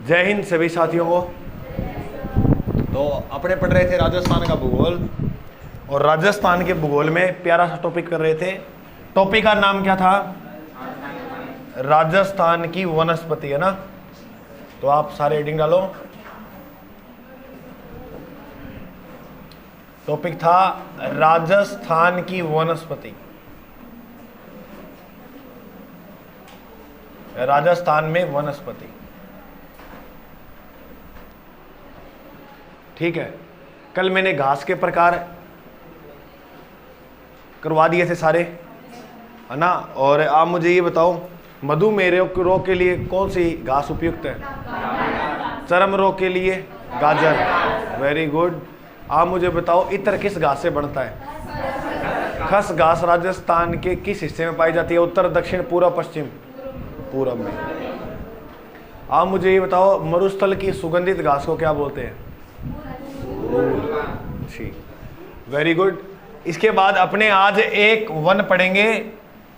जय हिंद सभी साथियों को। तो अपने पढ़ रहे थे राजस्थान का भूगोल, और राजस्थान के भूगोल में प्यारा सा टॉपिक कर रहे थे। टॉपिक का नाम क्या था? राजस्थान की वनस्पति, है ना। तो आप सारे हेडिंग डालो। टॉपिक था राजस्थान की वनस्पति। राजस्थान में वनस्पति, ठीक है। कल मैंने घास के प्रकार करवा दिए थे सारे, है ना। और आप मुझे ये बताओ, मधुमेह रोग के लिए कौन सी घास उपयुक्त है? चर्म रोग के लिए गाजर, वेरी गुड। आप मुझे बताओ, इत्र किस घास से बनता है? खस घास राजस्थान के किस हिस्से में पाई जाती है? उत्तर, दक्षिण, पूर्व, पश्चिम? पूरब में। आप मुझे ये बताओ, मरुस्थल की सुगंधित घास को क्या बोलते हैं? ठीक, वेरी गुड। इसके बाद अपने आज एक वन पढ़ेंगे,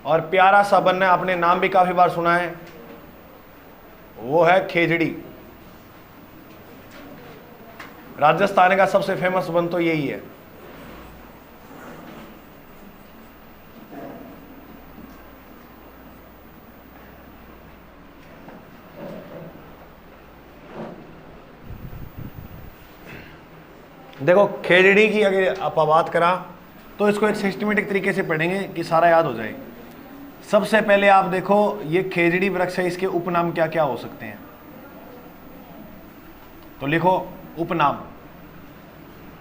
और प्यारा सा वन है, आपने नाम भी काफी बार सुना है, वो है खेजड़ी। राजस्थान का सबसे फेमस वन तो यही है। देखो, खेजड़ी की अगर आप बात करा तो इसको एक सिस्टमेटिक तरीके से पढ़ेंगे कि सारा याद हो जाए। सबसे पहले आप देखो, ये खेजड़ी वृक्ष है, इसके उपनाम क्या क्या हो सकते हैं? तो लिखो उपनाम।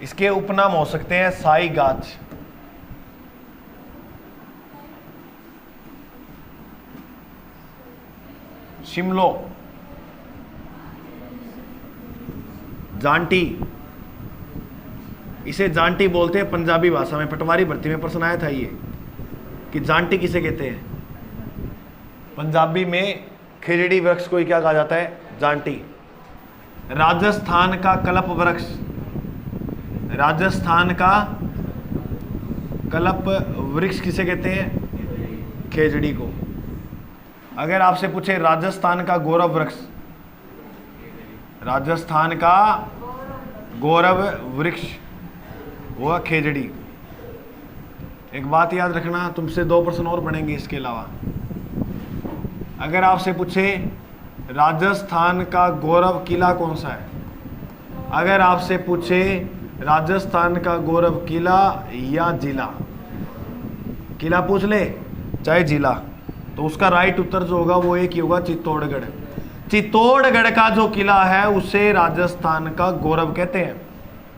इसके उपनाम हो सकते हैं साई गाछ, शिमलो, जांटी। इसे जांटी बोलते हैं पंजाबी भाषा में। पटवारी भर्ती में प्रश्न आया था ये कि जांटी किसे कहते हैं। पंजाबी में खेजड़ी वृक्ष को क्या कहा जाता है? जांटी। राजस्थान का कल्प वृक्ष, राजस्थान का कल्प वृक्ष किसे कहते हैं? खेजड़ी को। अगर आपसे पूछे राजस्थान का गौरव वृक्ष, राजस्थान का गौरव वृक्ष वो है खेजड़ी। एक बात याद रखना, तुमसे 2 प्रश्न और पढ़ेंगे इसके अलावा। अगर आपसे पूछे राजस्थान का गौरव किला कौन सा है, अगर आपसे पूछे राजस्थान का गौरव किला या जिला, किला पूछ ले चाहे जिला, तो उसका राइट उत्तर जो होगा वो एक ही होगा, चित्तौड़गढ़। चित्तौड़गढ़ का जो किला है उसे राजस्थान का गौरव कहते हैं।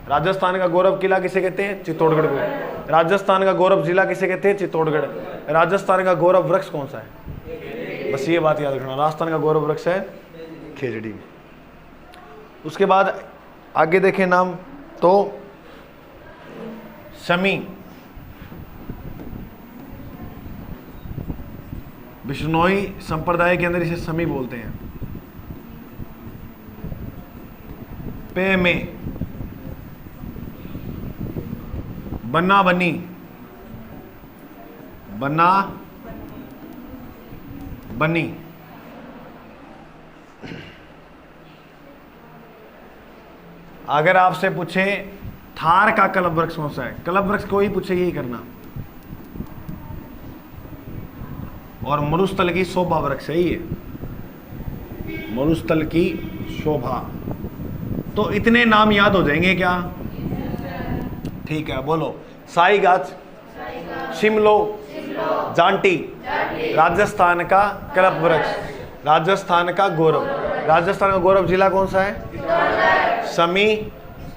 राजस्थान का गौरव किला किसे कहते हैं? चित्तौड़गढ़ को। राजस्थान का गौरव जिला किसे कहते हैं? चित्तौड़गढ़। राजस्थान का गौरव वृक्ष कौन सा है? बस ये बात याद रखना, राजस्थान का गौरव वृक्ष है खेजड़ी। उसके बाद आगे देखें नाम, तो शमी, बिश्नोई संप्रदाय के अंदर इसे शमी बोलते हैं। पे में बन्ना बन्नी, बन्ना बन्नी। अगर आपसे पूछे थार का कल्प वृक्ष कौन सा है, कल्प वृक्ष को ही पूछे यही करना। और मरुस्थल की शोभा वृक्ष है ये, मरुस्थल की शोभा। तो इतने नाम याद हो जाएंगे क्या? ठीक है, बोलो। साई गाछ, शिमलो, जांटी, राजस्थान का कल्प वृक्ष, राजस्थान का गौरव। राजस्थान का गौरव जिला कौन सा है? शमी,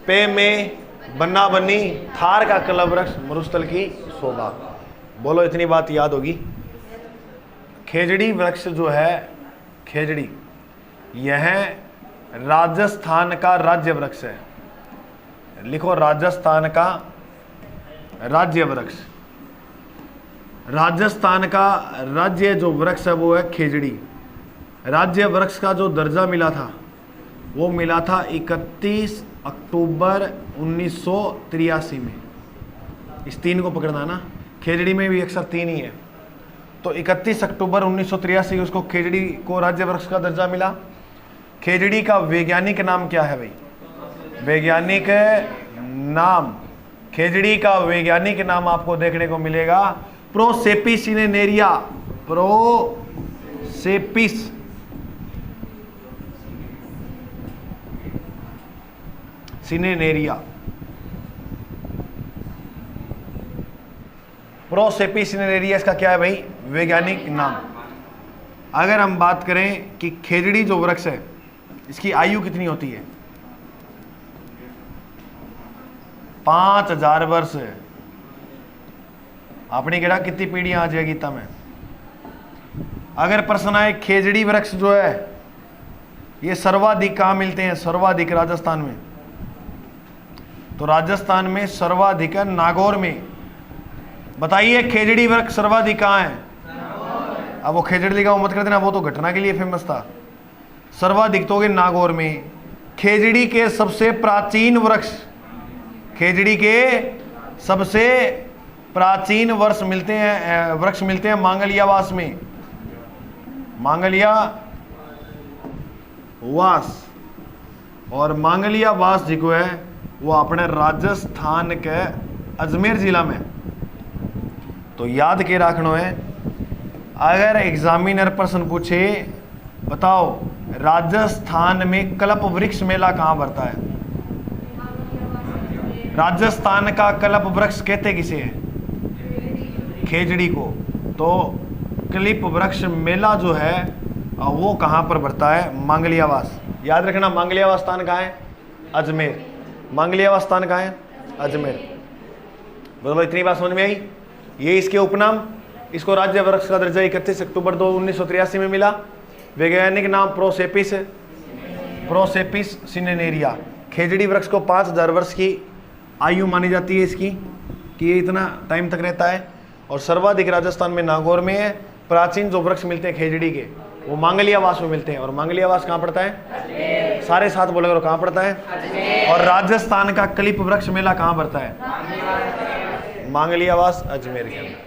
पे में बन्ना बन्नी, थार का कल्प वृक्ष, मरुस्थल की शोभा। बोलो, इतनी बात याद होगी। खेजड़ी वृक्ष जो है, खेजड़ी, यह राजस्थान का राज्य वृक्ष है। लिखो, राजस्थान का राज्य वृक्ष। राजस्थान का राज्य जो वृक्ष है वो है खेजड़ी। राज्य वृक्ष का जो दर्जा मिला था वो मिला था 31 अक्टूबर 1983 में। इस 3 को पकड़ना ना, खेजड़ी में भी अक्सर 3 ही है। तो 31 अक्टूबर 1983 उसको खेजड़ी को राज्य वृक्ष का दर्जा मिला। खेजड़ी का वैज्ञानिक नाम क्या है भाई? वैज्ञानिक नाम, खेजड़ी का वैज्ञानिक नाम आपको देखने को मिलेगा प्रोसेपिस सिनेनेरिया। प्रोसेपिस सिनेनेरिया, प्रोसेपिस सिनेनेरिया इसका क्या है भाई? वैज्ञानिक नाम। अगर हम बात करें कि खेजड़ी जो वृक्ष है इसकी आयु कितनी होती है? 5000 वर्ष। अपनी केड़ा कितनी पीढ़ियां आ जाएगी गीता में? अगर प्रश्न आए खेजड़ी वृक्ष जो है ये सर्वाधिक कहाँ मिलते हैं? सर्वाधिक राजस्थान में। तो राजस्थान में सर्वाधिक है नागौर में। बताइए खेजड़ी वृक्ष सर्वाधिक कहाँ है? अब वो खेजड़ी का मत कर देना, वो तो घटना के लिए फेमस था। सर्वाधिक तो नागौर में। खेजड़ी के सबसे प्राचीन वृक्ष, खेजड़ी के सबसे प्राचीन वृक्ष मिलते हैं मांगलियावास में। मांगलियावास, और मांगलियावास जी को है वो अपने राजस्थान के अजमेर जिला में। तो याद के रखना है, अगर एग्जामिनर प्रश्न पूछे बताओ राजस्थान में कल्प वृक्ष मेला कहाँ भरता है? राजस्थान का कल्प वृक्ष कहते किसे है? खेजड़ी को। तो कलिप वृक्ष मेला जो है वो कहाँ पर भरता है? मांगलियावास। याद रखना मांगलियावास स्थान कहाँ है? अजमेर। मांगलियावास स्थान कहाँ है? अजमेर। बोलो इतनी बात समझ में आई? ये इसके उपनाम। इसको राज्य वृक्ष का दर्जा 31 अक्टूबर 1983 में मिला। वैज्ञानिक नाम प्रोसेपिस सिनेनेरिया। खेजड़ी वृक्ष को 5000 वर्ष की आयु मानी जाती है इसकी, कि ये इतना टाइम तक रहता है। और सर्वाधिक राजस्थान में नागौर में है। प्राचीन जो वृक्ष मिलते हैं खेजड़ी के वो मांगलियावास में मिलते हैं। और मांगलियावास कहाँ पड़ता है? सारे साथ बोलेगा कहाँ पड़ता है? और राजस्थान का कलिप वृक्ष मेला कहाँ भरता है? मांगलियावास अजमेर के अंदर।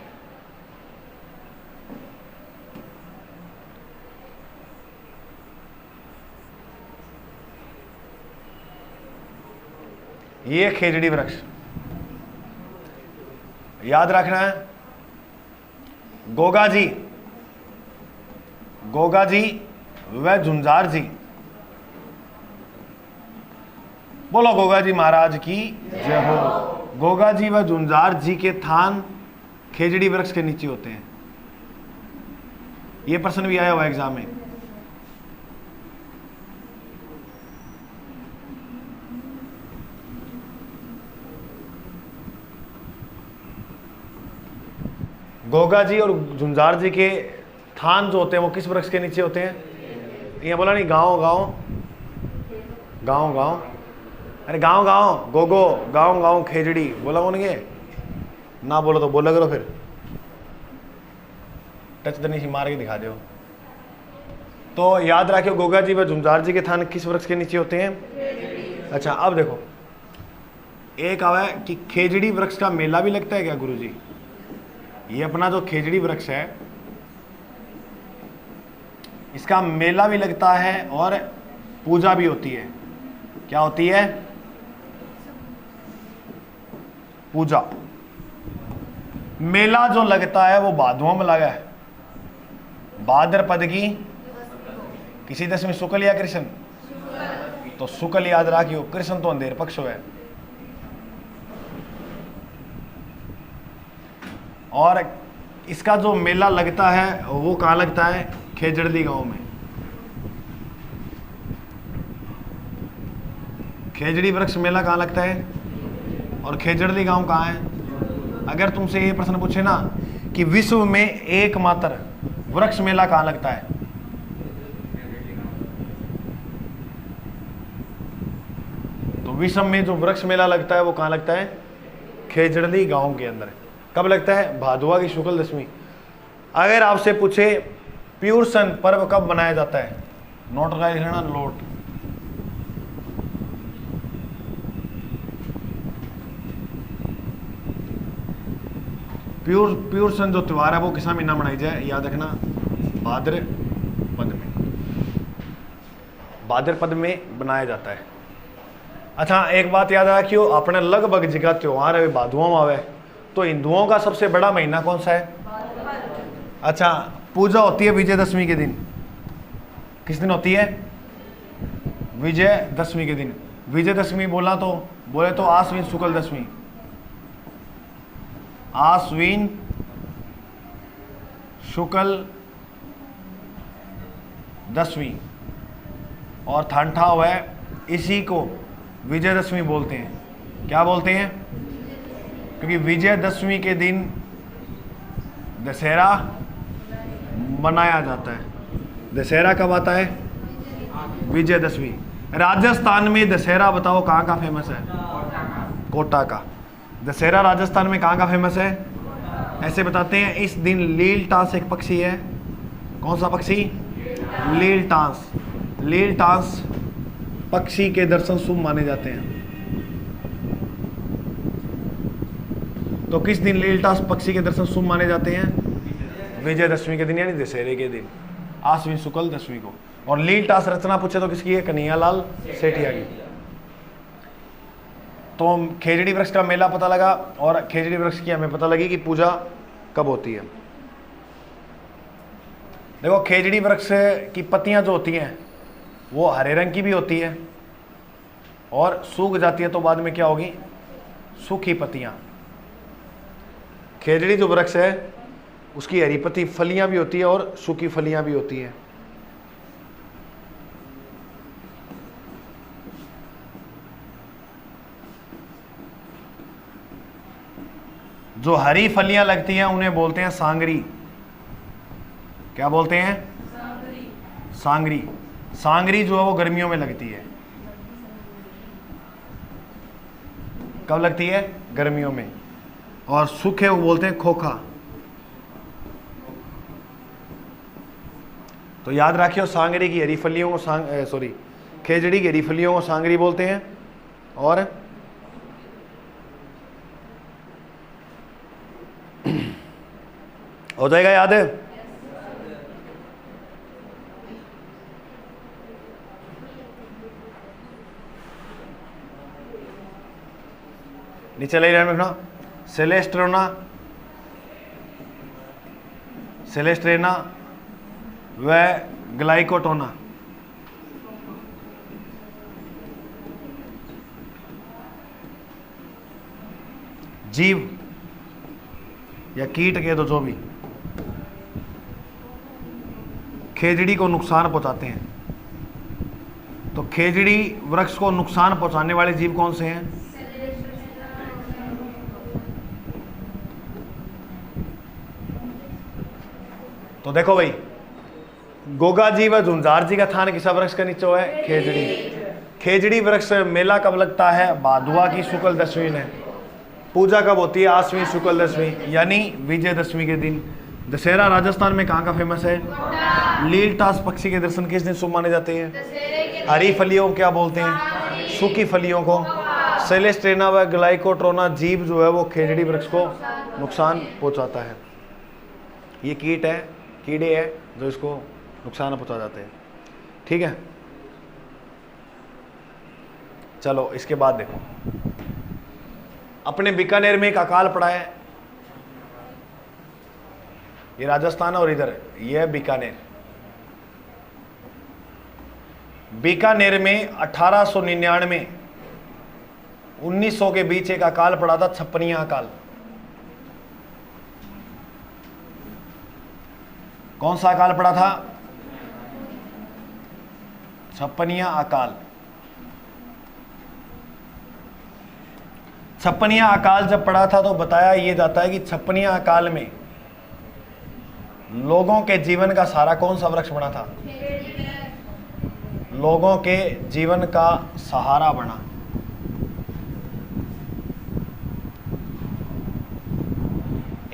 ये खेजड़ी वृक्ष याद रखना है। गोगा जी व झुंझार जी, बोलो गोगा जी महाराज की जय हो। गोगा जी व झुंझार जी के थान खेजड़ी वृक्ष के नीचे होते हैं। यह प्रश्न भी आया हुआ एग्जाम में। गोगा जी और झुंझार जी के थान जो होते हैं वो किस वृक्ष के नीचे होते हैं? ये बोला नहीं गाँव अरे गाँव गोगो गाँव खेजड़ी बोला कौन ये? ना बोलो तो बोला करो, फिर टच दनी सी मार के दिखा दो। तो याद रखियो गोगा जी व झुंझार जी के थान किस वृक्ष के नीचे होते हैं? अच्छा अब देखो, एक आवा है कि खेजड़ी वृक्ष का मेला भी लगता है क्या गुरुजी? ये अपना जो खेजड़ी वृक्ष है इसका मेला भी लगता है और पूजा भी होती है। क्या होती है? पूजा। मेला जो लगता है वो भादों में लगा है। भाद्रपद की किसी दशमी शुक्ल या कृष्ण? तो शुक्ल याद रखियो, कृष्ण तो अंधेर पक्ष है। और इसका जो मेला लगता है वो कहाँ लगता है? खेजड़ी गांव में। खेजड़ी वृक्ष मेला कहाँ लगता है? और खेजड़ी गांव कहाँ है? अगर तुमसे ये प्रश्न पूछे ना कि विश्व में एकमात्र वृक्ष मेला कहाँ लगता है, तो विश्व में जो वृक्ष मेला लगता है वो कहाँ लगता है? खेजड़ी गांव के अंदर। कब लगता है? भादुआ की शुक्ल दशमी। अगर आपसे पूछे प्यूरसन पर्व कब मनाया जाता है? नोट का लिखना, नोट। प्यूरसन जो त्योहार है वो किस महीना मनाई जाए? याद रखना भाद्रपद में। भाद्रपद में बनाया जाता है। अच्छा, एक बात याद रखियो, अपने लगभग जगह त्योहार है भादुआ में आवे, तो हिंदुओं का सबसे बड़ा महीना कौन सा है? अच्छा, पूजा होती है विजयदशमी के दिन। किस दिन होती है? विजयदशमी के दिन। विजयदशमी बोले तो आश्विन शुक्ल दशमी, आश्विन शुक्ल दशमी, और ठंडा हुआ है, इसी को विजयदशमी बोलते हैं। क्या बोलते हैं? क्योंकि विजयदशमी के दिन दशहरा मनाया जाता है। दशहरा कब आता है? विजयदशमी। राजस्थान में दशहरा बताओ कहाँ का फेमस है? कोटा का। दशहरा राजस्थान में कहाँ का फेमस है? ऐसे बताते हैं, इस दिन लीलटास एक पक्षी है। कौन सा पक्षी? लीलटास। लीलटास पक्षी के दर्शन शुभ माने जाते हैं। तो किस दिन लीलटास पक्षी के दर्शन शुभ माने जाते हैं? विजयदशमी के दिन, यानी दशहरे के दिन, आश्विन शुक्ल दशमी को। और लीलटास रचना पूछे तो किसकी है? कन्हैयालाल सेठिया की। तो खेजड़ी वृक्ष का मेला पता लगा, और खेजड़ी वृक्ष की हमें पता लगी कि पूजा कब होती है। देखो, खेजड़ी वृक्ष की पत्तियां जो होती हैं वो हरे रंग की भी होती है, और सूख जाती है तो बाद में क्या होगी? सूखी पत्तियां। खेजड़ी जो वृक्ष है उसकी हरी पत्ती फलियां भी होती है और सूखी फलियां भी होती है। जो हरी फलियां लगती हैं उन्हें बोलते हैं सांगरी। क्या बोलते हैं? सांगरी। सांगरी जो है वो गर्मियों में लगती है। कब लगती है? गर्मियों में। और सूखे वो बोलते हैं खोखा। तो याद रखियो, सांगरी की हरी फलियों को खेजड़ी की हरी फलियों को सांगरी बोलते हैं। और हो जाएगा याद है? नीचे ले रखना, सेलेस्ट्रोना, सेलेस्ट्रेना व ग्लाइकोटोना। जीव या कीट के, तो जो भी खेजड़ी को नुकसान पहुंचाते हैं। तो खेजड़ी वृक्ष को नुकसान पहुंचाने वाले जीव कौन से हैं? तो देखो भाई, गोगा जी व झुंझार जी का थान किसा वृक्ष का नीचे है? खेजड़ी। खेजड़ी वृक्ष मेला कब लगता है? भादुआ की शुक्ल दशमी में। पूजा कब होती है? आश्विन शुक्ल दशमी, यानी विजयदशमी के दिन। दशहरा राजस्थान में कहाँ का फेमस है? लीलटास पक्षी के दर्शन किस दिन शुभ माने जाते हैं? हरी फलियों को क्या बोलते हैं? सूखी फलियों को। सेलेस्ट्रेना व ग्लाइकोट्रोना जीव जो है वो खेजड़ी वृक्ष को नुकसान पहुंचाता है। ये कीट है, कीड़े हैं जो इसको नुकसान पहुंचा जाते हैं। ठीक है, चलो इसके बाद देखो, अपने बीकानेर में एक अकाल पड़ा है। ये राजस्थान और इधर ये है बीकानेर। बीकानेर में 1899 1900 के बीच एक अकाल पड़ा था, छप्पनिया अकाल। कौन सा अकाल पड़ा था? छप्पनिया अकाल। छप्पनिया अकाल जब पड़ा था तो बताया ये जाता है कि छप्पनिया अकाल में लोगों के जीवन का सहारा कौन सा वृक्ष बना था? लोगों के जीवन का सहारा बना।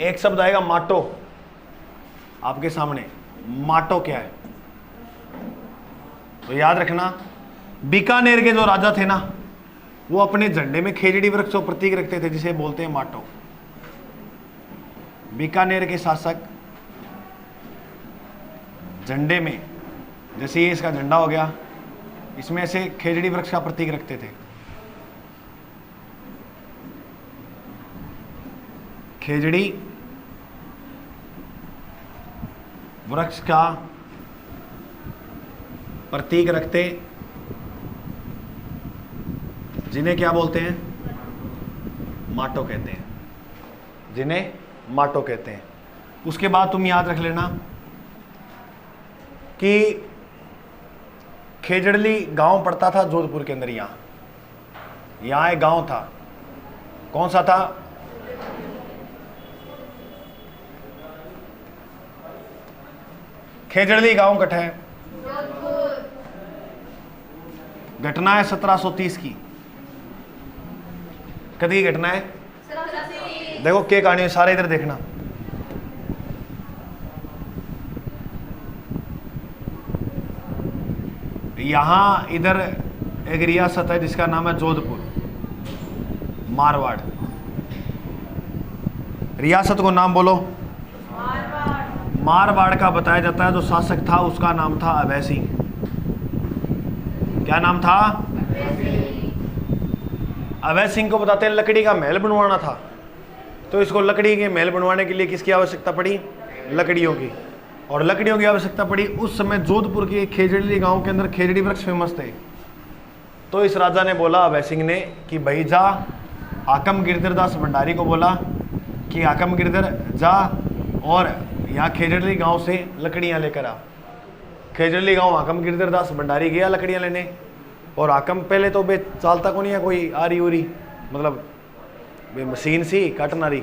एक शब्द आएगा माटो आपके सामने। माटो क्या है? तो याद रखना, बीकानेर के जो राजा थे ना, वो अपने झंडे में खेजड़ी वृक्ष को प्रतीक रखते थे, जिसे बोलते हैं माटो। बीकानेर के शासक झंडे में, जैसे ये इसका झंडा हो गया, इसमें से खेजड़ी वृक्ष का प्रतीक रखते थे। खेजड़ी वृक्ष का प्रतीक रखते, जिन्हें क्या बोलते हैं? माटो कहते हैं, जिन्हें माटो कहते हैं। उसके बाद तुम याद रख लेना कि खेजड़ली गांव पड़ता था जोधपुर के अंदर। यहां एक गांव था, कौन सा था? खेजड़ली गांव कट है। घटना है 1730 की। कदी की घटना है? देखो क्या कहानी है, सारे इधर देखना। यहां इधर एक रियासत है जिसका नाम है जोधपुर, मारवाड़। रियासत को नाम बोलो। मारवाड़ का बताया जाता है जो शासक था उसका नाम था अभय सिंह। क्या नाम था? अभय सिंह को बताते हैं लकड़ी का महल बनवाना था, तो इसको लकड़ी के महल बनवाने के लिए किसकी आवश्यकता पड़ी? लकड़ियों की। और लकड़ियों की आवश्यकता पड़ी। उस समय जोधपुर के खेजड़ी गांव के अंदर खेजड़ी वृक्ष फेमस थे। तो इस राजा ने बोला अभय सिंह ने कि भाई जा, हाकम गिरधरदास भंडारी को बोला कि हाकम गिरधर जा और यहाँ खेजड़ी गांव से लकड़ियाँ लेकर आ। खेजड़ी गांव हाकम गिरधरदास भंडारी गया लकड़ियाँ लेने। और हाकम पहले तो बे चालता को नहीं है कोई आरी उरी, मतलब मशीन सी काटनारी,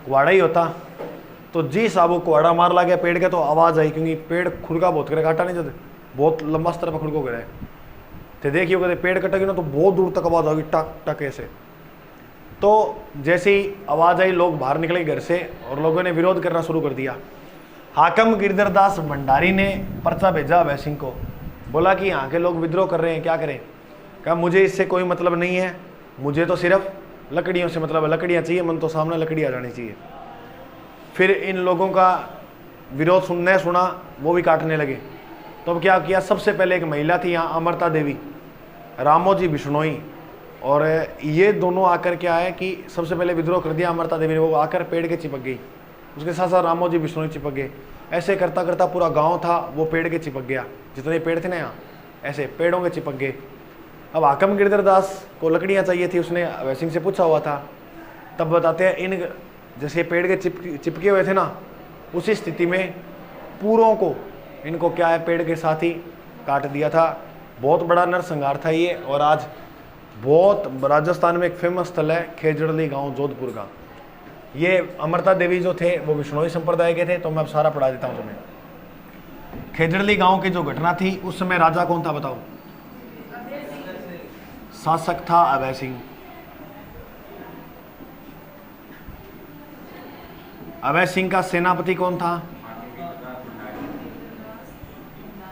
कुआड़ा ही होता। तो जी साहब कुआड़ा मार ला गया पेड़ के, तो आवाज़ आई, क्योंकि पेड़ खुरका बहुत करे, काटा नहीं जब बहुत लंबा स्तर पर खुरको करे। तो देखिए कहते पेड़ कटेगी ना तो बहुत दूर तक आवाज़ होगी, टक टक ऐसे। तो जैसे ही आवाज़ आई लोग बाहर निकले घर से और लोगों ने विरोध करना शुरू कर दिया। हाकम गिरधरदास भंडारी ने पर्चा भेजा अभय सिंह को, बोला कि यहाँ के लोग विद्रोह कर रहे हैं, क्या करें? कहा मुझे इससे कोई मतलब नहीं है, मुझे तो सिर्फ लकड़ियों से मतलब है, लकड़ियाँ चाहिए, मन तो सामने लकड़ी आ जानी चाहिए। फिर इन लोगों का विरोध सुनने सुना, वो भी काटने लगे। तो अब क्या किया? सबसे पहले एक महिला थी यहाँ, अमृता देवी, रामोजी बिश्नोई, और ये दोनों आकर क्या है कि सबसे पहले विद्रोह कर दिया अमृता देवी ने। वो आकर पेड़ के चिपक गई, उसके साथ साथ रामोजी बिश्नोई चिपक गए। ऐसे करता करता पूरा गांव था वो पेड़ के चिपक गया, जितने पेड़ थे ना यहाँ ऐसे पेड़ों के चिपक गए। अब हाकम गिरधरदास को लकड़ियाँ चाहिए थी, उसने अभय सिंह से पूछा हुआ था। तब बताते हैं इन जैसे पेड़ के चिपके हुए थे ना, उसी स्थिति में पूरों को इनको क्या है पेड़ के साथ ही काट दिया था। बहुत बड़ा नरसंहार था ये। और आज बहुत राजस्थान में एक फेमस स्थल है खेजड़ी गांव जोधपुर का। ये अमृता देवी जो थे वो बिश्नोई संप्रदाय के थे। तो मैं अब सारा पढ़ा देता हूँ तुम्हें। खेजड़ी गांव की जो घटना थी, उस समय राजा कौन था बताओ? शासक था अभय सिंह। अभय सिंह का सेनापति कौन था?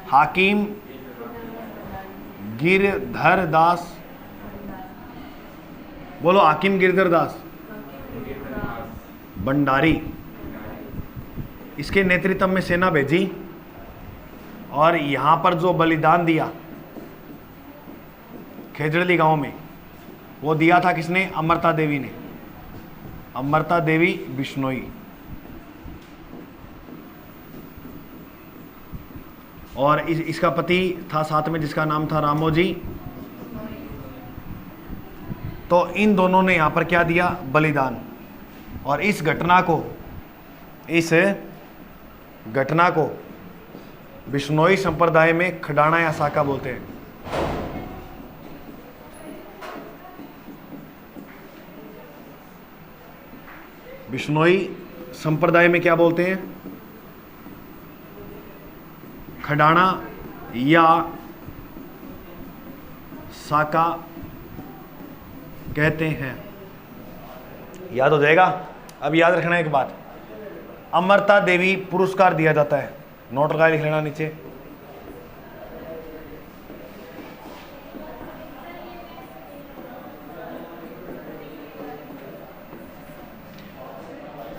हाकिम गिरधर दास। बोलो, हाकिम गिरधर दास भंडारी। इसके नेतृत्व में सेना भेजी और यहां पर जो बलिदान दिया खेजड़ी गांव में, वो दिया था किसने? अमृता देवी ने, अमृता देवी बिश्नोई। और इसका पति था साथ में जिसका नाम था रामोजी। तो इन दोनों ने यहां पर क्या दिया? बलिदान। और इस घटना को बिश्नोई संप्रदाय में खडाना या साका बोलते हैं। बिश्नोई संप्रदाय में क्या बोलते हैं? खडाना या साका कहते हैं। याद हो जाएगा। अब याद रखना एक बात, अमृता देवी पुरस्कार दिया जाता है, नोट लगा लिख लेना नीचे।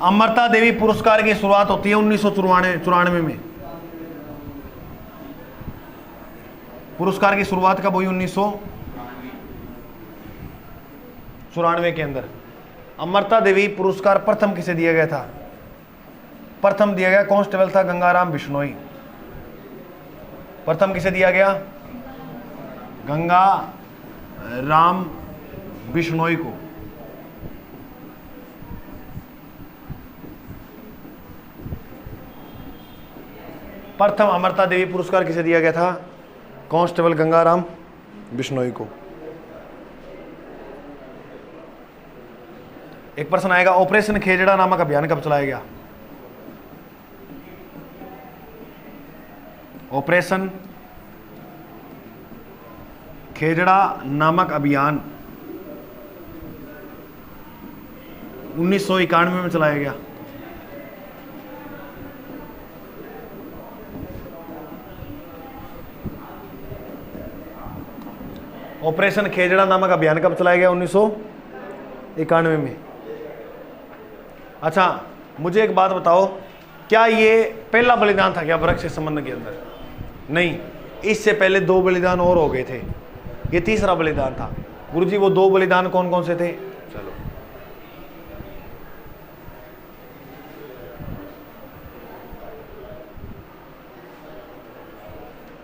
अमृता देवी पुरस्कार की शुरुआत होती है 1994 में। पुरस्कार की शुरुआत कब हुई? 1994 के अंदर। अमृता देवी पुरस्कार प्रथम किसे दिया गया था? प्रथम दिया गया कांस्टेबल था गंगाराम बिश्नोई। प्रथम किसे दिया गया? गंगा राम बिश्नोई को। प्रथम अमृता देवी पुरस्कार किसे दिया गया था? कांस्टेबल गंगाराम बिश्नोई को। एक प्रश्न आएगा, ऑपरेशन खेजड़ा नामक अभियान कब चलाया गया? ऑपरेशन खेजड़ा नामक अभियान 1991 में चलाया गया। ऑपरेशन खेजड़ा नामक अभियान कब चलाया गया? 1991 में। अच्छा, मुझे एक बात बताओ, क्या ये पहला बलिदान था क्या वृक्ष संबंध के अंदर? नहीं, इससे पहले 2 बलिदान और हो गए थे, ये तीसरा बलिदान था। गुरुजी वो 2 बलिदान कौन कौन से थे? चलो,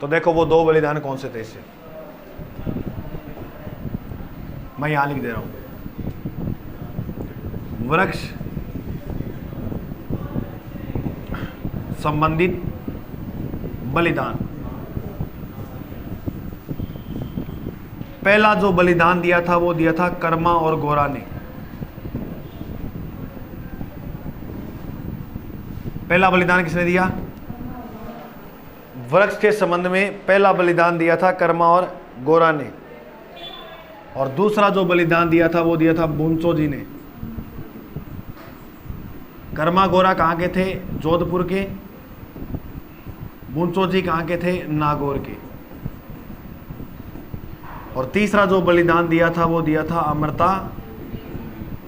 तो देखो वो 2 बलिदान कौन से थे, इससे मैं यहां लिख दे रहा हूं। वृक्ष संबंधित बलिदान। पहला जो बलिदान दिया था वो दिया था कर्मा और गोरा ने। पहला बलिदान किसने दिया? वृक्ष के संबंध में पहला बलिदान दिया था कर्मा और गोरा ने। और दूसरा जो बलिदान दिया था वो दिया था बुंचो जी ने। कर्मा गोरा कहाँ के थे? जोधपुर के। बुंचो जी कहाँ के थे? नागौर के। और तीसरा जो बलिदान दिया था वो दिया था अमृता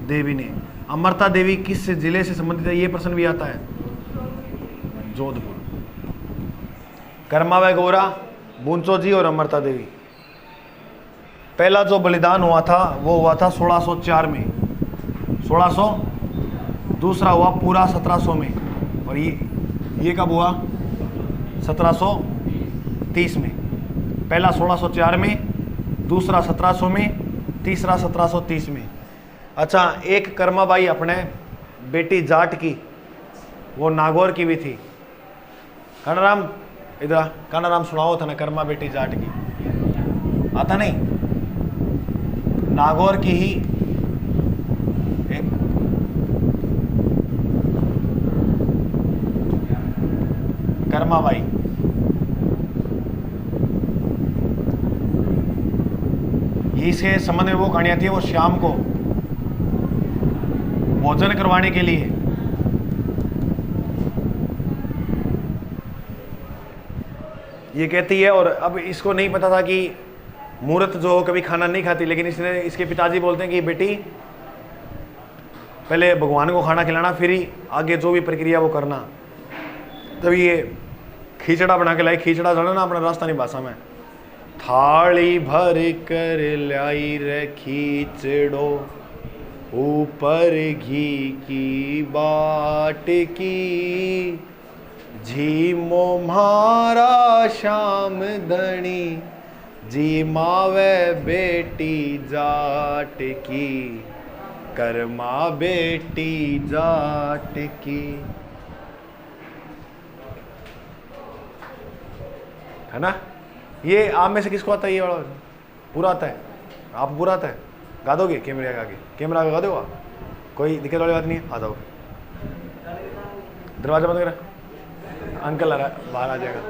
देवी ने। अमृता देवी किस जिले से संबंधित है? ये प्रश्न भी आता है, जोधपुर। कर्मा व गोरा, बुंचो जी और अमृता देवी। पहला जो बलिदान हुआ था वो हुआ था 1604 में, 1600। दूसरा हुआ पूरा 1700 में। और ये कब हुआ? 1730 में। पहला 1604 में, दूसरा 1700 में, तीसरा 1730 में। अच्छा, एक कर्माबाई अपने बेटी जाट की, वो नागौर की भी थी। कानाराम इधर, कानाराम सुनाओ था ना, कर्मा बेटी जाट की, आता नहीं? नागौर की ही एक कर्माबाई। इसके संबंध में वो कहानी आती है, वो शाम को भोजन करवाने के लिए ये कहती है। और अब इसको नहीं पता था कि मूर्त जो हो कभी खाना नहीं खाती, लेकिन इसके पिताजी बोलते हैं कि बेटी पहले भगवान को खाना खिलाना, फिर ही आगे जो भी प्रक्रिया वो करना। तभी ये खिचड़ा बना के लाई। खिचड़ा जाना ना अपना राजस्थानी भाषा में, थाली भर कर लाई रे खिचड़ो, ऊपर घी की बाट की, झीमो म्हारा श्याम धनी, जी मावे बेटी जाट की, कर्मा बेटी जाट की। है ना? ये आप में से किसको आता है? ये वाला पूरा आता है? आप पूरा आता है? गा दोगे कैमरे के आगे? कैमरा गा दोगे? कोई दिक्कत वाली बात नहीं है, आ जाओ। दरवाजा बंद करा, अंकल आ रहा है, बाहर आ जाएगा।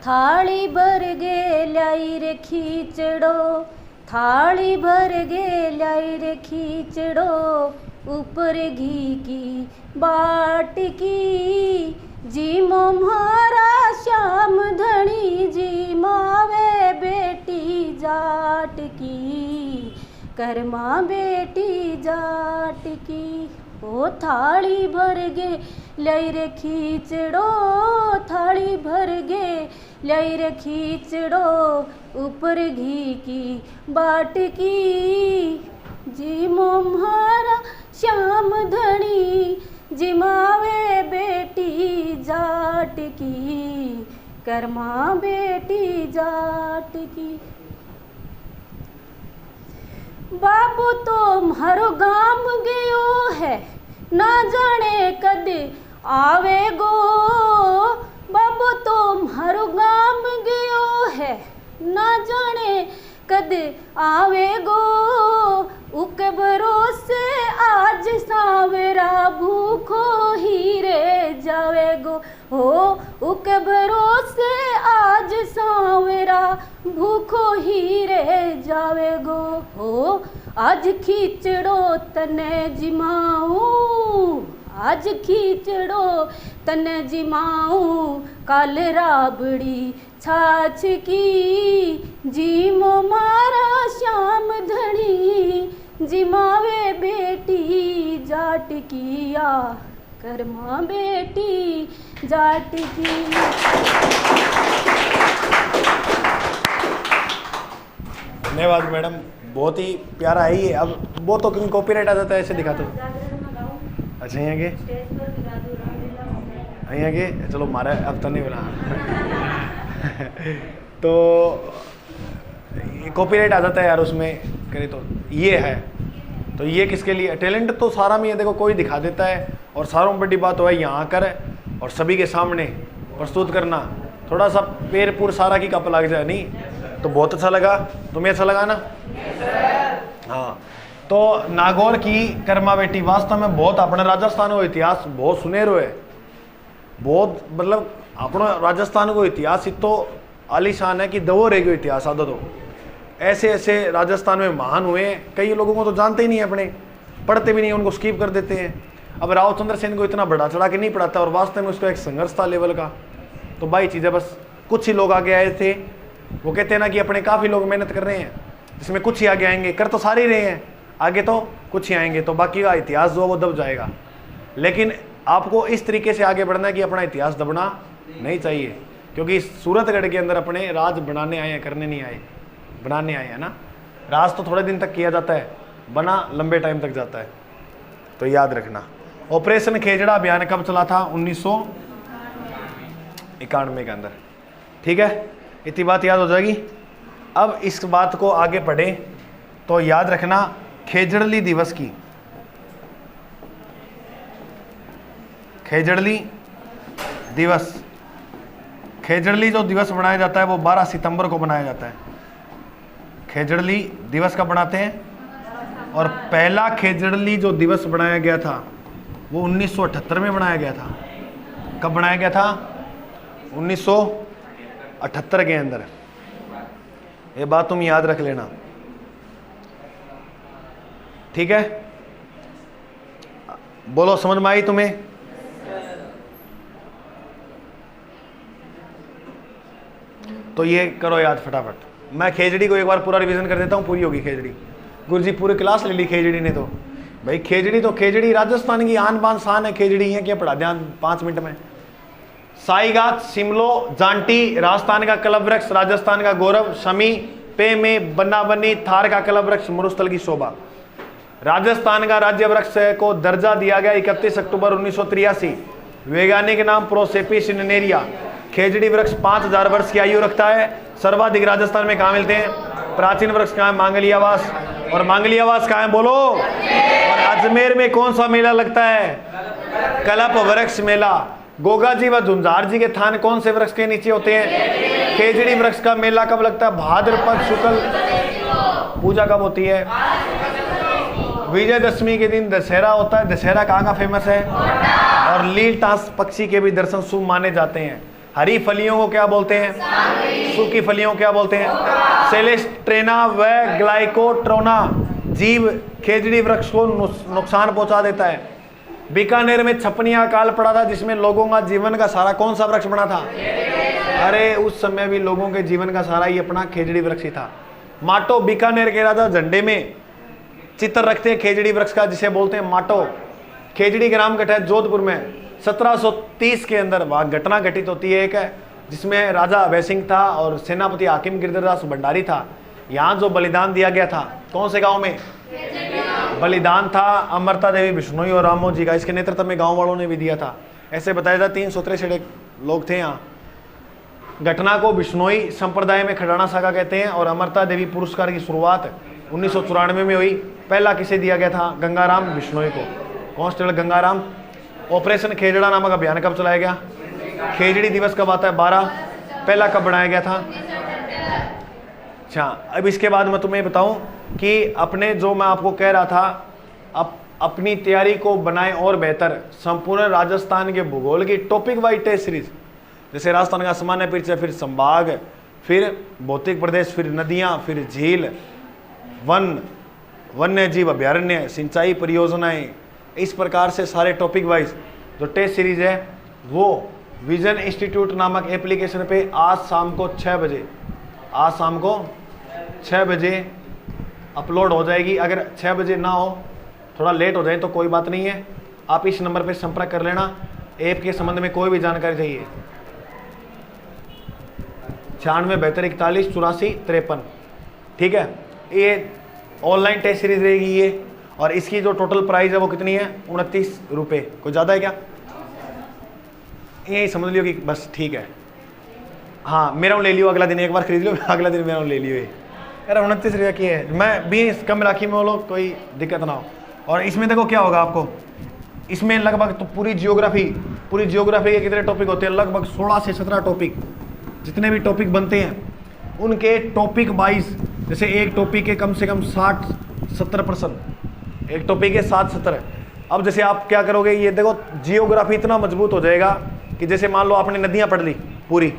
थाली भर गे लाई रे खीचड़ो, थाली भर गे लाई रे खींचड़ो ऊपर घी की बाट की, जी मोम्हारा श्याम धनी जी मावे बेटी जाट की, कर्मा बेटी जाट की। ओ थाली भर गे लई रे खींचड़ो, थाली भर गे लई रे खींचड़ो ऊपर घी की बाट की, जी मोम्हारा श्याम धनी जिमावे बेटी जाट की, कर्मा बेटी जाट की। बाबू तो म्हारो गाम गयो है, ना जाने कद आवेगो, बाबू तो म्हारो गाम गयो है, ना जाने कद आवेगो, उक भरोसे आज सावेरा भूखो ही रे जावेगो, हो उक भरोसे आज सावेरा भूखो ही रे जावेगो, हो आज खींचड़ो तने जिमाऊं, आज खींचड़ो तने जिमाऊं, काल राबड़ी छाछ की, जी मोमारा श्याम धनी जिमावे बेटी जाट किया, कर्मा बेटी जाट की। धन्यवाद मैडम, बहुत ही प्यारा है ये। अब वो तो क्यों कॉपीराइट आ जाता है, ऐसे दिखा दो। अच्छा यहाँ के यहाँ के चलो मारा अब तो नहीं बना तो कॉपीराइट आ जाता है यार उसमें करे तो। ये है तो ये किसके लिए? टैलेंट तो सारा में है, देखो कोई दिखा देता है और सारों में बड़ी बात हो है यहाँ कर और सभी के सामने प्रस्तुत करना। थोड़ा सा पैर पूर सारा की कप लग जाए नहीं तो बहुत अच्छा लगा। तुम्हें अच्छा लगा ना? हाँ, तो नागौर की कर्मा बेटी वास्तव में बहुत अपने राजस्थान को इतिहास बहुत सुनहरो है, बहुत मतलब अपना राजस्थान को इतिहास इतो आलीशान है कि दवो रह गयो इतिहास आदो। तो ऐसे ऐसे राजस्थान में महान हुए, कई लोगों को तो जानते ही नहीं अपने, पढ़ते भी नहीं, उनको स्किप कर देते हैं। अब रावचंद्र सेन को इतना बढ़ा चढ़ा के नहीं पढ़ाता और वास्तव में उसका एक संघर्ष था लेवल का। तो भाई चीज़ें बस कुछ ही लोग आगे आए थे, वो कहते हैं ना कि अपने काफ़ी लोग मेहनत कर रहे हैं, इसमें कुछ ही आगे आएंगे, कर तो सारे ही रहे हैं, आगे तो कुछ ही आएंगे, तो बाकी का इतिहास जो वो दब जाएगा। लेकिन आपको इस तरीके से आगे बढ़ना है कि अपना इतिहास दबना नहीं चाहिए, क्योंकि सूरतगढ़ के अंदर अपने राज बनाने आए हैं, करने नहीं आए, बनाने आए हैं ना। राज तो थोड़े दिन तक किया जाता है, बना लंबे टाइम तक जाता है, तो याद रखना। ऑपरेशन खेजड़ा अभियान कब चला था? 1991 के अंदर, ठीक है, इतनी बात याद हो जाएगी। अब इस बात को आगे पढ़ें तो याद रखना खेजड़ली दिवस की, खेजड़ली दिवस, खेजड़ली जो दिवस बनाया जाता है वो 12 सितंबर को बनाया जाता है। खेजड़ली दिवस कब बनाते हैं? और पहला खेजड़ली जो दिवस बनाया गया था वो 1978 में बनाया गया था। कब बनाया गया था? 1978 के अंदर। ये बात तुम याद रख लेना, ठीक है? बोलो समझ में आई तुम्हें? तो ये करो याद फटाफट। मैं खेजड़ी को एक बार पूरा रिवीजन कर देता हूँ, पूरी होगी खेजड़ी। गुरुजी पूरी क्लास ले ली खेजड़ी ने। तो भाई खेजड़ी तो खेजड़ी राजस्थान की आन बान शान है। खेजड़ी है क्या पढ़ा ध्यान 5 मिनट में। साईगात, शिमलो, जांटी राजस्थान का कलम वृक्ष, राजस्थान का गौरव। शमी, पे में बन्ना बन्नी, थार का कलम वृक्ष, मरुस्थल की शोभा। राजस्थान का राज्य वृक्ष को दर्जा दिया गया 31 अक्टूबर 1983। वैज्ञानिक नाम प्रोसेपिस निनेरिया। खेजड़ी वृक्ष 5000 वर्ष की आयु रखता है। सर्वाधिक राजस्थान में कहाँ मिलते हैं? प्राचीन वृक्ष कहाँ है? मांगलियावास। और मांगलियावास कहाँ है बोलो? और अजमेर में कौन सा मेला लगता है? कल्प वृक्ष मेला। गोगा जी व झुंझार जी के थान कौन से वृक्ष के नीचे होते हैं? खेजड़ी वृक्ष का मेला कब लगता है? भाद्रपद शुक्ल। पूजा कब होती है? विजयदशमी के दिन दशहरा होता है। दशहरा कहाँ का फेमस है? और लील टास पक्षी के भी दर्शन शुभ माने जाते हैं। हरी फलियों को क्या बोलते हैं? सूखी फलियों को क्या बोलते हैं? सेलेस्ट्रेना व ग्लाइकोट्रोना जीव खेजड़ी वृक्ष को नुकसान पहुंचा देता है। बीकानेर में छपनिया काल पड़ा था जिसमें लोगों का जीवन का सहारा कौन सा वृक्ष बना था? अरे उस समय भी लोगों के जीवन का सहारा ही अपना खेजड़ी वृक्ष ही था। माटो, बीकानेर के राजा झंडे में चित्र रखते हैं खेजड़ी वृक्ष का, जिसे बोलते हैं माटो। खेजड़ी ग्राम घटा है जोधपुर में। 1730 के अंदर वह घटना घटित होती है एक है जिसमें राजा अभय सिंह था और सेनापति हाकिम गिरधरदास भंडारी था। यहाँ जो बलिदान दिया गया था कौन से गांव में? बलिदान था अमृता देवी बिश्नोई और रामो जी का। इसके नेतृत्व में गांव वालों ने भी दिया था। ऐसे बताया था 363 लोग थे यहाँ। घटना को बिश्नोई संप्रदाय में खड़ाना सागा कहते हैं और अमृता देवी पुरस्कार की शुरुआत 1994 में हुई। पहला किसे दिया गया था? गंगाराम बिश्नोई को। कांस्टेबल गंगाराम। ऑपरेशन खेजड़ा नामक अभियान कब चलाया गया? खेजड़ी दिवस कब आता है? 12। पहला कब बनाया गया था? अच्छा, अब इसके बाद मैं तुम्हें बताऊं कि अपने जो मैं आपको कह रहा था अपनी तैयारी को बनाएं और बेहतर। संपूर्ण राजस्थान के भूगोल की टॉपिक वाइज टेस्ट सीरीज, जैसे राजस्थान का सामान्य परिचय, फिर संभाग, फिर भौतिक प्रदेश, फिर नदियां, फिर झील, वन्य जीव अभ्यारण्य, सिंचाई परियोजनाएं, इस प्रकार से सारे टॉपिक वाइज जो टेस्ट सीरीज है वो विजन इंस्टीट्यूट नामक एप्लीकेशन पे आज शाम को 6 बजे अपलोड हो जाएगी। अगर 6 बजे ना हो, थोड़ा लेट हो जाए तो कोई बात नहीं है, आप इस नंबर पे संपर्क कर लेना। ऐप के संबंध में कोई भी जानकारी चाहिए 96 72 41 84 53। ठीक है, ये ऑनलाइन टेस्ट सीरीज रहेगी ये, और इसकी जो टोटल प्राइस है वो कितनी है? 29 रुपये। कोई ज़्यादा है क्या? यही समझ लियो कि बस ठीक है। हाँ, मेरा ले लियो, अगला दिन एक बार खरीद लो, अगला दिन मेरा ले लियो। यार 29 रुपये की है, मैं 20 कम राखी में बोलो, कोई दिक्कत ना हो। और इसमें देखो क्या होगा आपको, इसमें लगभग तो पूरी जियोग्राफी के कितने टॉपिक होते हैं? लगभग 16 से 17 टॉपिक। जितने भी टॉपिक बनते हैं उनके टॉपिक वाइज, जैसे एक टॉपिक के कम से कम 60-70%, एक टॉपिक है 7-70। अब जैसे आप क्या करोगे, ये देखो जियोग्राफी इतना मजबूत हो जाएगा कि जैसे मान लो आपने नदियां पढ़ ली पूरी,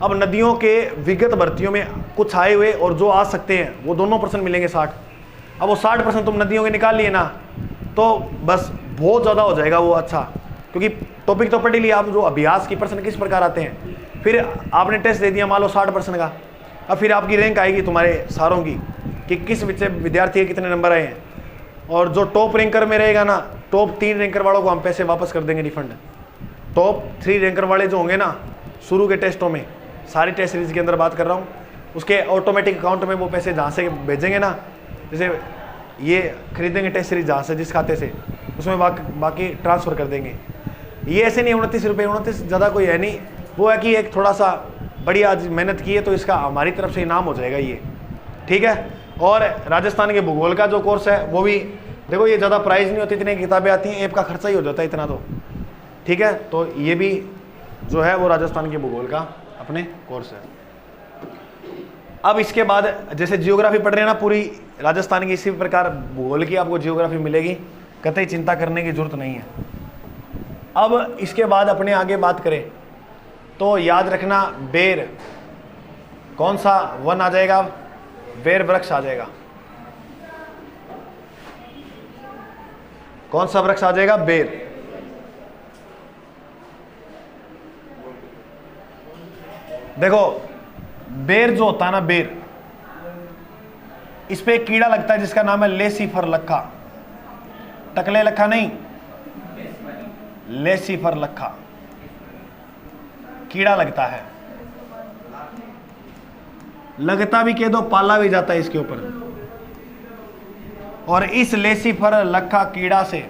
अब नदियों के विगत भर्तियों में कुछ आए हुए और जो आ सकते हैं वो दोनों % मिलेंगे 60। अब वो 60% तुम नदियों के निकाल लिए ना, तो बस बहुत ज़्यादा हो जाएगा वो। अच्छा, क्योंकि टॉपिक तो पढ़ ही लिया, आप जो अभ्यास की % किस प्रकार आते हैं, फिर आपने टेस्ट दे दिया मान लो 60% का, अब फिर आपकी रैंक आएगी तुम्हारे सारों की कि किस विद्यार्थी के कितने नंबर आए हैं। और जो टॉप रैंकर में रहेगा ना, टॉप 3 रैंकर वालों को हम पैसे वापस कर देंगे, रिफंड। टॉप 3 रैंकर वाले जो होंगे ना शुरू के टेस्टों में, सारी टेस्ट सीरीज के अंदर बात कर रहा हूँ, उसके ऑटोमेटिक अकाउंट में वो पैसे जहाँ से भेजेंगे ना, जैसे ये खरीदेंगे टेस्ट सीरीज जहाँ से जिस खाते से, उसमें बाकी ट्रांसफ़र कर देंगे। ये ऐसे नहीं 29 रुपये, 29 ज़्यादा कोई है नहीं, वो है कि एक थोड़ा सा बड़ी आज मेहनत की है तो इसका हमारी तरफ से इनाम हो जाएगा ये। ठीक है, और राजस्थान के भूगोल का जो कोर्स है वो भी देखो, ये ज़्यादा प्राइस नहीं होती, इतनी किताबें आती हैं, ऐप का खर्चा ही हो जाता है इतना तो। ठीक है, तो ये भी जो है वो राजस्थान के भूगोल का अपने कोर्स है। अब इसके बाद जैसे जियोग्राफी पढ़ रहे हैं ना पूरी राजस्थान की, इसी प्रकार भूगोल की आपको जियोग्राफी मिलेगी, कतई चिंता करने की जरूरत नहीं है। अब इसके बाद अपने आगे बात करें तो याद रखना, बेर कौन सा वन आ जाएगा? बेर वृक्ष आ जाएगा। कौन सा वृक्ष आ जाएगा? बेर। देखो बेर जो होता है ना, बेर, इस पे एक कीड़ा लगता है जिसका नाम है लेसीफर लक्खा। टकले लक्खा नहीं, लेसीफर लक्खा कीड़ा लगता है। लगता भी कह दो, पाला भी जाता है इसके ऊपर। और इस लेसीफर लक्खा कीड़ा से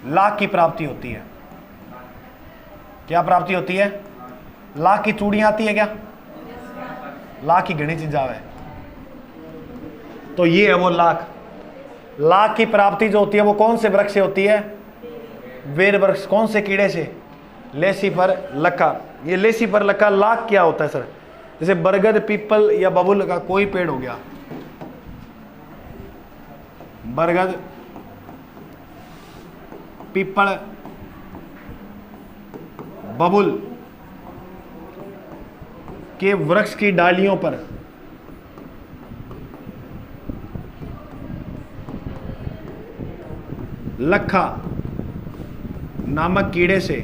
लाख की प्राप्ति होती है। क्या प्राप्ति होती है? लाख की चूड़ियां आती है क्या? लाख की घनी चीज आवे, तो ये है वो लाख की प्राप्ति जो होती है वो कौन से वृक्ष से होती है? बेर वृक्ष। कौन से कीड़े से? लेसीफर लक्खा। ये लेसीफर लक्खा लाख क्या होता है सर? जैसे बरगद, पीपल या बबुल का कोई पेड़ हो गया, बरगद, पीपल, बबुल, के वृक्ष की डालियों पर लखा नामक कीड़े से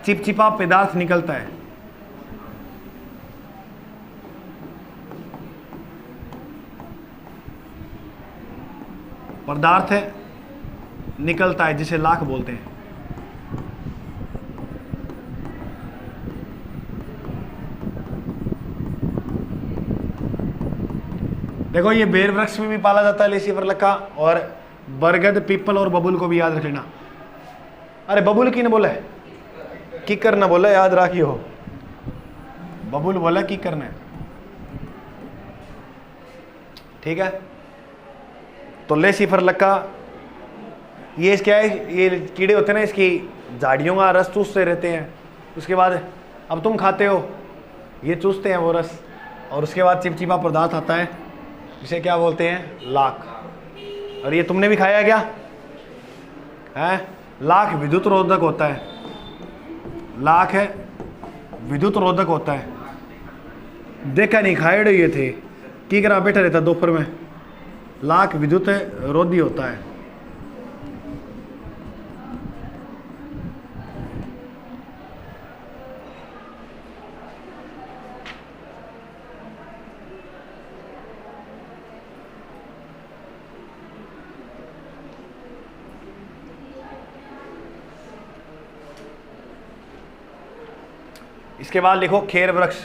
चिपचिपा पदार्थ निकलता है। पदार्थ है निकलता है जिसे लाख बोलते हैं। देखो ये बेर वृक्ष में भी पाला जाता है लेसिफर लक्का, और बरगद, पीपल और बबूल को भी याद रख लेना। अरे बबूल की ने बोला है, किकर ना बोला, याद रखियो। बबूल बोला किकर ने, ठीक है। तो लेसिफर लक्का ये क्या है, ये कीड़े होते हैं ना, इसकी झाड़ियों का रस चूसते रहते हैं। उसके बाद अब तुम खाते हो, ये चूसते हैं वो रस, और उसके बाद चिपचिपा पदार्थ आता है जिसे क्या बोलते हैं, लाख। और ये तुमने भी खाया क्या है? लाख विद्युत रोधक होता है, लाख है विद्युत रोधक होता है। देखा नहीं, खाए ये थे की करा बैठा रहता दोपहर में। लाख विद्युत रोधी होता है। इसके बाद लिखो खेर वृक्ष।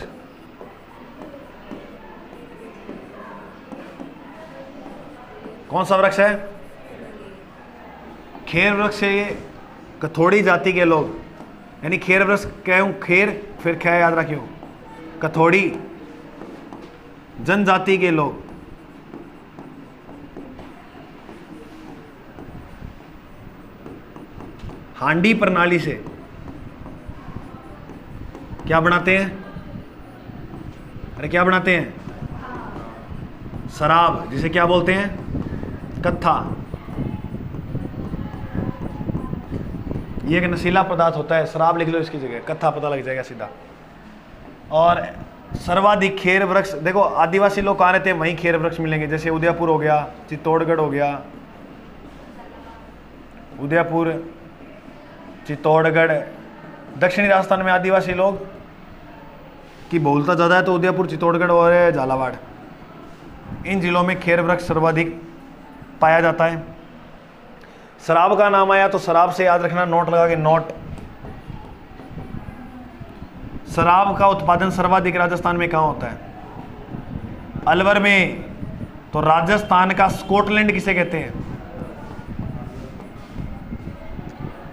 कौन सा वृक्ष है? खेर वृक्ष है ये कथोड़ी जाति के लोग, यानी खेर वृक्ष कहूं, खेर फिर ख्या याद रखियो, कथोड़ी जनजाति के लोग हांडी प्रणाली से क्या बनाते हैं? अरे क्या बनाते हैं? शराब, जिसे क्या बोलते हैं? कत्था। ये एक नशीला पदार्थ होता है, शराब लिख लो इसकी जगह, कत्था पता लग जाएगा सीधा। और सर्वाधिक खेर वृक्ष, देखो आदिवासी लोग कहाँ रहते हैं, वहीं खेर वृक्ष मिलेंगे। जैसे उदयपुर हो गया, चित्तौड़गढ़ हो गया, उदयपुर, चित्तौड़गढ़। दक्षिणी राजस्थान में आदिवासी लोग की बहुलता ज़्यादा है, तो उदयपुर, चित्तौड़गढ़ और झालावाड़, इन जिलों में खेर वृक्ष सर्वाधिक पाया जाता है। शराब का नाम आया तो शराब से याद रखना, नोट लगा के, नोट। शराब का उत्पादन सर्वाधिक राजस्थान में कहाँ होता है? अलवर में। तो राजस्थान का स्कॉटलैंड किसे कहते हैं?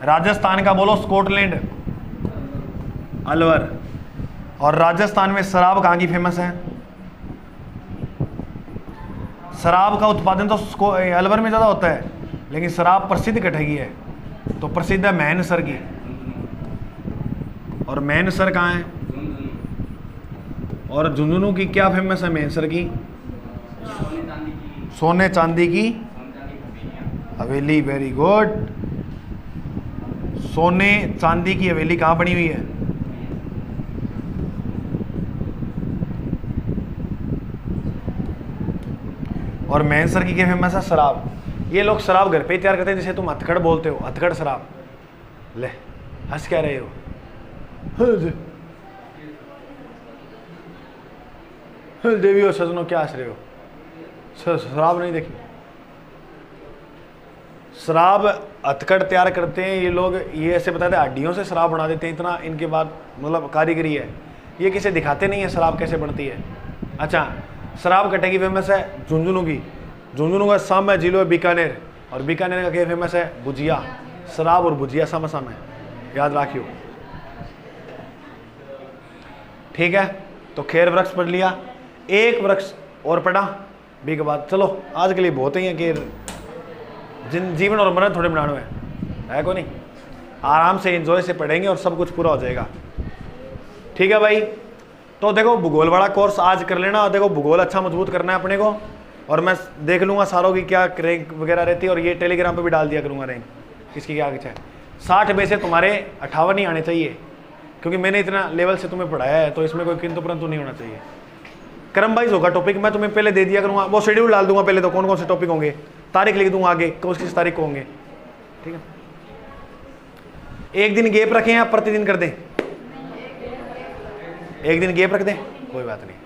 राजस्थान का बोलो स्कॉटलैंड, अलवर। और राजस्थान में शराब कहाँ की फेमस है? शराब का उत्पादन तो अलवर में ज़्यादा होता है, लेकिन शराब प्रसिद्ध कटहे की है, तो प्रसिद्ध है मैनसर की। और मैनसर कहाँ है? और झुंझुनू की क्या फेमस है मैनसर की? सोने चांदी की हवेली। Very good. सोने चांदी की हवेली कहाँ बनी हुई है? और मैनसर की क्या फेमस है? शराब। ये लोग शराब घर पे ही तैयार करते हैं, जिसे तुम हथकड़ बोलते हो, हथकड़ शराब। ले हंस क्या रहे हो? देवी हो सजनों, क्या हंस रहे हो? शराब नहीं देखी? शराब हथकड़ तैयार करते हैं ये लोग। ये ऐसे बताते हैं हड्डियों से शराब बना देते हैं, इतना इनके बाद मतलब कारीगरी है। ये किसे दिखाते नहीं है शराब कैसे बनती है। अच्छा, शराब कटे की फेमस है झुंझुनू की। झुंझुनू का साम है जिलो है बीकानेर, और बीकानेर का क्या फेमस है? भुजिया। शराब और भुजिया साम साम है, याद रखियो, ठीक है। तो खेर वृक्ष पढ़ लिया, एक वृक्ष और पढ़ा बी के बाद। चलो आज के लिए बहुत ही है कि जीवन और मरण थोड़े बनाने है को नहीं, आराम से एंजॉय से पढ़ेंगे और सब कुछ पूरा हो जाएगा, ठीक है भाई। तो देखो भूगोल वाला कोर्स आज कर लेना। देखो भूगोल अच्छा मजबूत करना है अपने को, और मैं देख लूँगा सारों की क्या रैंक वगैरह रहती है, और ये टेलीग्राम पे भी डाल दिया करूँगा रैंक किसकी क्या है। 60 में से तुम्हारे 58 ही आने चाहिए, क्योंकि मैंने इतना लेवल से तुम्हें पढ़ाया है, तो इसमें कोई किंतु परंतु नहीं होना चाहिए। क्रम वाइज होगा टॉपिक, मैं तुम्हें पहले दे दिया करूँगा, वो शेड्यूल डाल दूंगा पहले, तो कौन कौन से टॉपिक होंगे, तारीख लिख दूंगा आगे कौन किस तारीख को होंगे, ठीक है। एक दिन गैप रखें या प्रतिदिन कर दें? एक दिन गैप रख दें, कोई बात नहीं,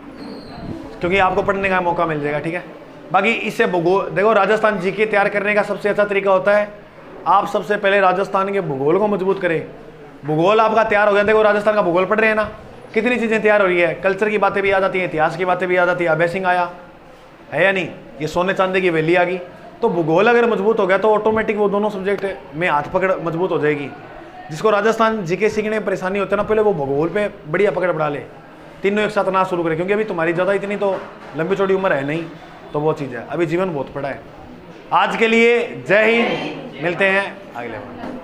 क्योंकि आपको पढ़ने का मौका मिल जाएगा, ठीक है। बाकी इससे भूगोल, देखो राजस्थान जीके तैयार करने का सबसे अच्छा तरीका होता है, आप सबसे पहले राजस्थान के भूगोल को मजबूत करें। भूगोल आपका तैयार हो गया, देखो राजस्थान का भूगोल पढ़ रहे हैं ना, कितनी चीज़ें तैयार हो रही है, कल्चर की बातें भी याद आती हैं, इतिहास की बातें भी याद आती है, अभ्यासिंग आया है या नहीं, ये सोने चांदी की वैली आ गई। तो भूगोल अगर मजबूत हो गया तो ऑटोमेटिक वो दोनों सब्जेक्ट में हाथ पकड़ मजबूत हो जाएगी। जिसको राजस्थान जीके सीखने में परेशानी होती है ना, पहले वो भूगोल पे बढ़िया पकड़ बढ़ा ले, तीनों एक साथ ना शुरू करें, क्योंकि अभी तुम्हारी ज़्यादा इतनी तो लंबी चौड़ी उम्र है नहीं, तो वो चीज़ है, अभी जीवन बहुत बड़ा है। आज के लिए जय हिंद, मिलते हैं अगले बार।